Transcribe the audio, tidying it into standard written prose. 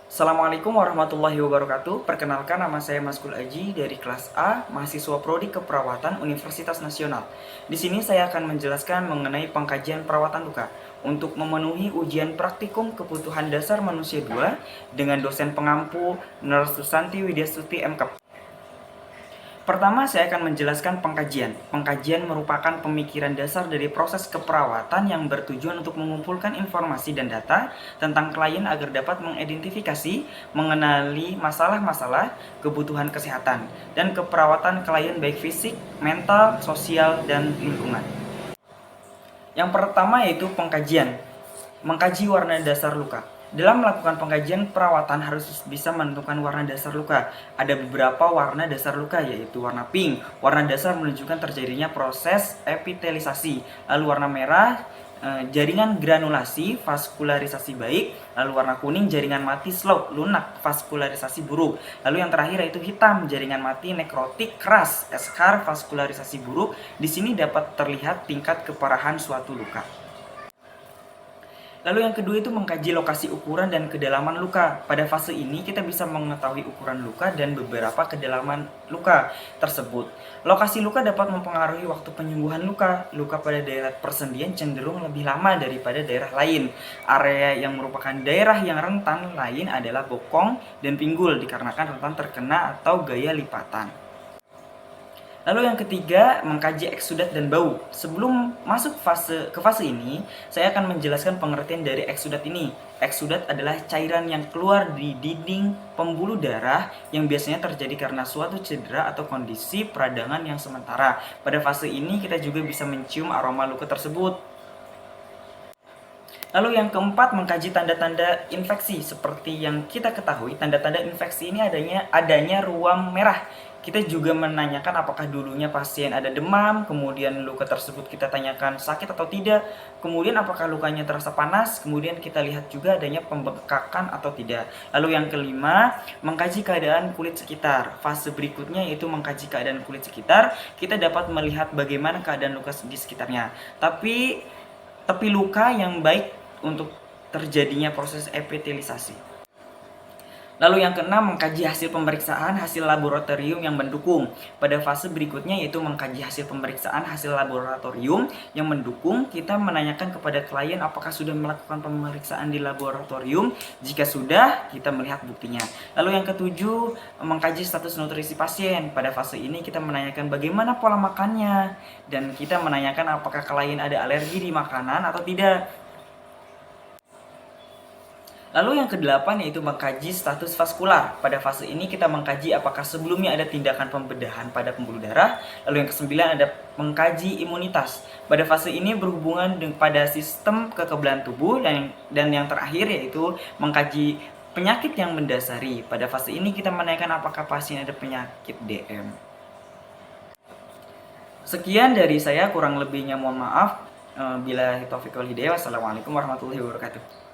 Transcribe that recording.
Assalamualaikum warahmatullahi wabarakatuh. Perkenalkan, nama saya Maskul Aji dari kelas A, mahasiswa Prodi Keperawatan Universitas Nasional. Di sini saya akan menjelaskan mengenai pengkajian perawatan luka untuk memenuhi ujian praktikum kebutuhan dasar manusia 2 dengan dosen pengampu Nurse Susanti Widyastuti MKAP. Pertama, saya akan menjelaskan pengkajian. Pengkajian merupakan pemikiran dasar dari proses keperawatan yang bertujuan untuk mengumpulkan informasi dan data tentang klien agar dapat mengidentifikasi, mengenali masalah-masalah kebutuhan kesehatan dan keperawatan klien baik fisik, mental, sosial, dan lingkungan. Yang pertama yaitu pengkajian. Mengkaji warna dasar luka. Dalam melakukan pengkajian perawatan harus bisa menentukan warna dasar luka. Ada beberapa warna dasar luka, yaitu warna pink. Warna dasar menunjukkan terjadinya proses epitelisasi. Lalu warna merah, jaringan granulasi, vaskularisasi baik. Lalu warna kuning, jaringan mati slow, lunak, vaskularisasi buruk. Lalu yang terakhir yaitu hitam, jaringan mati nekrotik keras, eskar, vaskularisasi buruk. Di sini dapat terlihat tingkat keparahan suatu luka. Lalu yang kedua itu mengkaji lokasi ukuran dan kedalaman luka. Pada fase ini kita bisa mengetahui ukuran luka dan beberapa kedalaman luka tersebut. Lokasi luka dapat mempengaruhi waktu penyembuhan luka. Luka pada daerah persendian cenderung lebih lama daripada daerah lain. Area yang merupakan daerah yang rentan lain adalah bokong dan pinggul dikarenakan rentan terkena atau gaya lipatan. Lalu yang ketiga, mengkaji eksudat dan bau. Sebelum masuk ke fase ini, saya akan menjelaskan pengertian dari eksudat ini. Eksudat adalah cairan yang keluar di dinding pembuluh darah yang biasanya terjadi karena suatu cedera atau kondisi peradangan yang sementara. Pada fase ini kita juga bisa mencium aroma luka tersebut. Lalu yang keempat, mengkaji tanda-tanda infeksi. Seperti yang kita ketahui, tanda-tanda infeksi ini adanya ruam merah. Kita juga menanyakan apakah dulunya pasien ada demam, kemudian luka tersebut kita tanyakan sakit atau tidak, kemudian apakah lukanya terasa panas, kemudian kita lihat juga adanya pembengkakan atau tidak. Lalu yang kelima, mengkaji keadaan kulit sekitar. Fase berikutnya yaitu mengkaji keadaan kulit sekitar. Kita dapat melihat bagaimana keadaan luka di sekitarnya. Tapi luka yang baik untuk terjadinya proses epitelisasi. Lalu yang keenam, mengkaji hasil pemeriksaan hasil laboratorium yang mendukung. Pada fase berikutnya yaitu mengkaji hasil pemeriksaan hasil laboratorium yang mendukung. Kita menanyakan kepada klien apakah sudah melakukan pemeriksaan di laboratorium. Jika sudah, kita melihat buktinya. Lalu yang ketujuh, mengkaji status nutrisi pasien. Pada fase ini kita menanyakan bagaimana pola makannya, dan kita menanyakan apakah klien ada alergi di makanan atau tidak. Lalu yang kedelapan yaitu mengkaji status vaskular. Pada fase ini kita mengkaji apakah sebelumnya ada tindakan pembedahan pada pembuluh darah. Lalu yang kesembilan ada mengkaji imunitas. Pada fase ini berhubungan pada sistem kekebalan tubuh, dan yang terakhir yaitu mengkaji penyakit yang mendasari. Pada fase ini kita menanyakan apakah pasien ada penyakit DM. Sekian dari saya, kurang lebihnya mohon maaf. Bila taufiq wal hidayah. Wassalamualaikum warahmatullahi wabarakatuh.